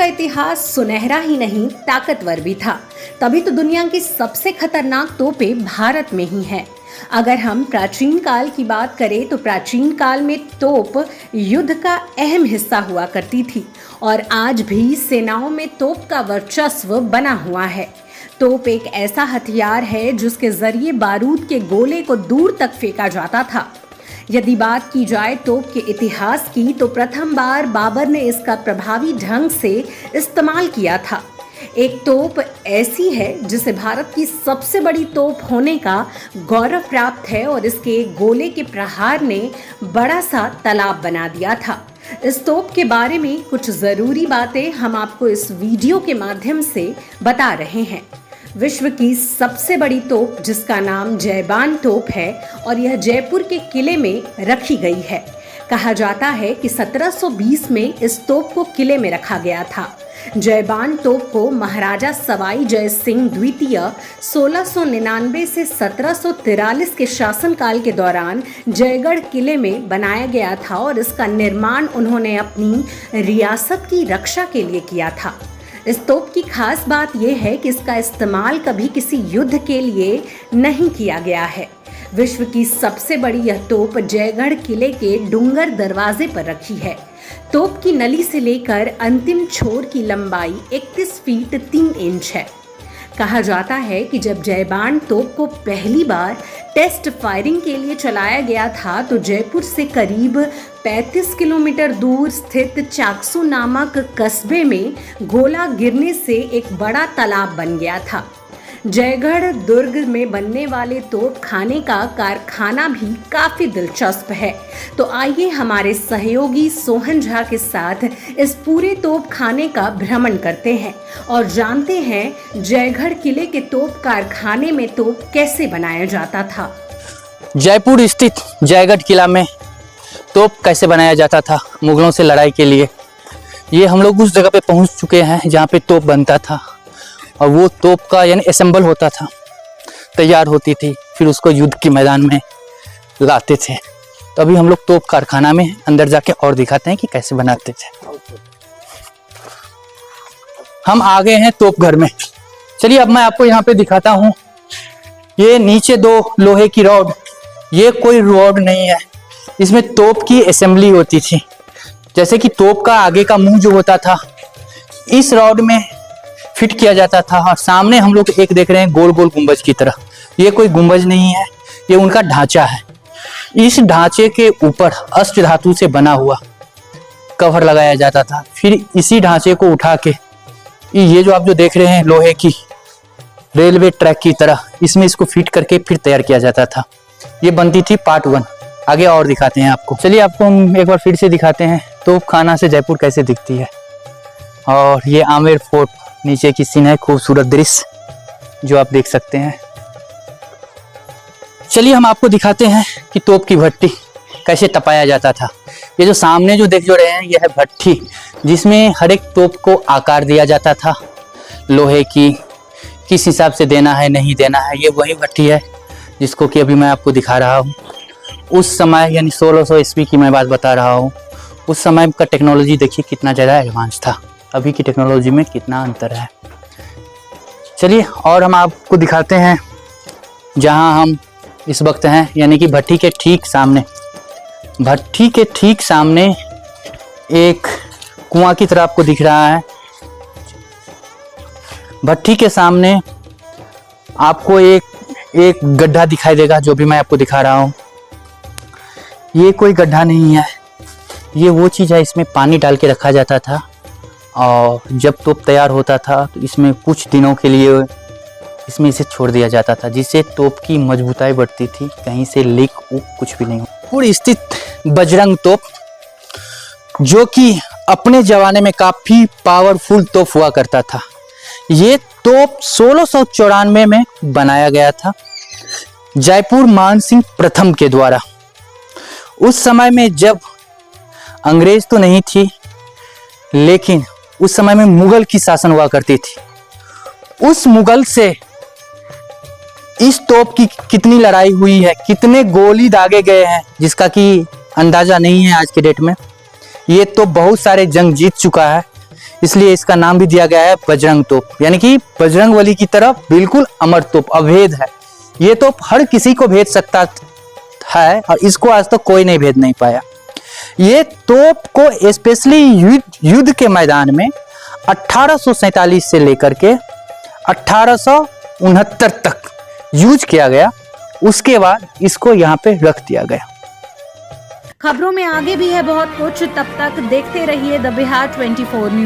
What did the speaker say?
का इतिहास सुनहरा ही नहीं ताकतवर भी था। तभी तो दुनिया की सबसे खतरनाक तोपें भारत में ही हैं। अगर हम प्राचीन काल की बात करें तो प्राचीन काल में तोप युद्ध का अहम हिस्सा हुआ करती थी और आज भी सेनाओं में तोप का वर्चस्व बना हुआ है। तोप एक ऐसा हथियार है जिसके जरिए बारूद के गोले को दूर तक फेंका जाता था। यदि बात की जाए तोप के इतिहास की तो प्रथम बार बाबर ने इसका प्रभावी ढंग से इस्तेमाल किया था। एक तोप ऐसी है जिसे भारत की सबसे बड़ी तोप होने का गौरव प्राप्त है और इसके गोले के प्रहार ने बड़ा सा तालाब बना दिया था। इस तोप के बारे में कुछ ज़रूरी बातें हम आपको इस वीडियो के माध्यम से बता रहे हैं। विश्व की सबसे बड़ी तोप जिसका नाम जयबान तोप है और यह जयपुर के किले में रखी गई है। कहा जाता है कि 1720 में इस तोप को किले में रखा गया था। जयबान तोप को महाराजा सवाई जय सिंह द्वितीय 1699 से 1743 के शासनकाल के दौरान जयगढ़ किले में बनाया गया था और इसका निर्माण उन्होंने अपनी रियासत की रक्षा के लिए किया था। इस तोप की खास बात यह है कि इसका इस्तेमाल कभी किसी युद्ध के लिए नहीं किया गया है। विश्व की सबसे बड़ी यह तोप जयगढ़ किले के डूंगर दरवाजे पर रखी है। तोप की नली से लेकर अंतिम छोर की लंबाई 31 फीट 3 इंच है। कहा जाता है कि जब जयबान तोप को पहली बार टेस्ट फायरिंग के लिए चलाया गया था तो जयपुर से करीब 35 किलोमीटर दूर स्थित चाकसू नामक कस्बे में गोला गिरने से एक बड़ा तालाब बन गया था। जयगढ़ दुर्ग में बनने वाले तोप खाने का कारखाना भी काफी दिलचस्प है। तो आइए हमारे सहयोगी सोहन झा के साथ इस पूरे तोप खाने का भ्रमण करते हैं और जानते हैं जयगढ़ किले के तोप कारखाने में तोप कैसे बनाया जाता था। जयपुर स्थित जयगढ़ किला में तोप कैसे बनाया जाता था मुगलों से लड़ाई के लिए, ये हम लोग उस जगह पे पहुंच चुके हैं जहाँ पे तोप बनता था और वो तोप का यानी असेंबल होता था, तैयार होती थी, फिर उसको युद्ध के मैदान में लाते थे। तो अभी हम लोग तोप कारखाना में अंदर जाके और दिखाते हैं कि कैसे बनाते थे। हम आ गए हैं तोप घर में। चलिए अब मैं आपको यहाँ पे दिखाता हूँ। ये नीचे 2 लोहे की रॉड, ये कोई रॉड नहीं है, इसमें तोप की असेंबली होती थी। जैसे कि तोप का आगे का मुंह जो होता था इस रॉड में फिट किया जाता था और सामने हम लोग एक देख रहे हैं गोल गोल गुंबज की तरह। ये कोई गुंबज नहीं है, ये उनका ढांचा है। इस ढांचे के ऊपर अष्ट धातु से बना हुआ कवर लगाया जाता था। फिर इसी ढांचे को उठा के ये जो आप जो देख रहे हैं लोहे की रेलवे ट्रैक की तरह, इसमें इसको फिट करके फिर तैयार किया जाता था। ये बनती थी पार्ट 1। आगे और दिखाते हैं आपको। चलिए आपको हम एक बार फिर से दिखाते हैं तोप खाना से जयपुर कैसे दिखती है। और ये आमेर फोर्ट नीचे की सीन है, खूबसूरत दृश्य जो आप देख सकते हैं। चलिए हम आपको दिखाते हैं कि तोप की भट्टी कैसे तपाया जाता था। ये जो सामने जो देख जो रहे हैं यह है भट्टी, जिसमें हर एक तोप को आकार दिया जाता था लोहे की, किस हिसाब से देना है नहीं देना है। ये वही भट्टी है जिसको कि अभी मैं आपको दिखा रहा हूँ। उस समय यानी 1600 ईस्वी की मैं बात बता रहा हूँ। उस समय का टेक्नोलॉजी देखिए कितना ज़्यादा एडवांस था, अभी की टेक्नोलॉजी में कितना अंतर है। चलिए और हम आपको दिखाते हैं जहां हम इस वक्त हैं, यानी कि भट्टी के ठीक सामने। भट्टी के ठीक सामने एक कुआं की तरह आपको दिख रहा है। भट्टी के सामने आपको एक गड्ढा दिखाई देगा जो भी मैं आपको दिखा रहा हूँ। ये कोई गड्ढा नहीं है, ये वो चीज़ है, इसमें पानी डाल के रखा जाता था और जब तोप तैयार होता था तो इसमें कुछ दिनों के लिए इसमें इसे छोड़ दिया जाता था, जिससे तोप की मजबूताई बढ़ती थी, कहीं से लीक कुछ भी नहीं हो। पूरी स्थित बजरंग तोप जो कि अपने जमाने में काफ़ी पावरफुल तोप हुआ करता था। ये तोप 1694 में बनाया गया था जयपुर मानसिंह प्रथम के द्वारा। उस समय में जब अंग्रेज तो नहीं थी, लेकिन उस समय में मुगल की शासन हुआ करती थी। उस मुगल से इस तोप की कितनी लड़ाई हुई है, कितने गोली दागे गए हैं, जिसका कि अंदाजा नहीं है आज के डेट में। ये तो बहुत सारे जंग जीत चुका है। इसलिए इसका नाम भी दिया गया है बजरंग तोप, यानी कि बजरंगबली की तरफ बिल्कुल अमर तोप, अभेद है। ये तोप हर किसी को भेज सकता है और इसको आज तक कोई नहीं भेज नहीं पाया। ये तोप को स्पेशली युद्ध के मैदान में 1847 से लेकर के 1869 तक यूज किया गया। उसके बाद इसको यहाँ पे रख दिया गया। खबरों में आगे भी है बहुत कुछ, तब तक देखते रहिए द बिहार 24 न्यूज।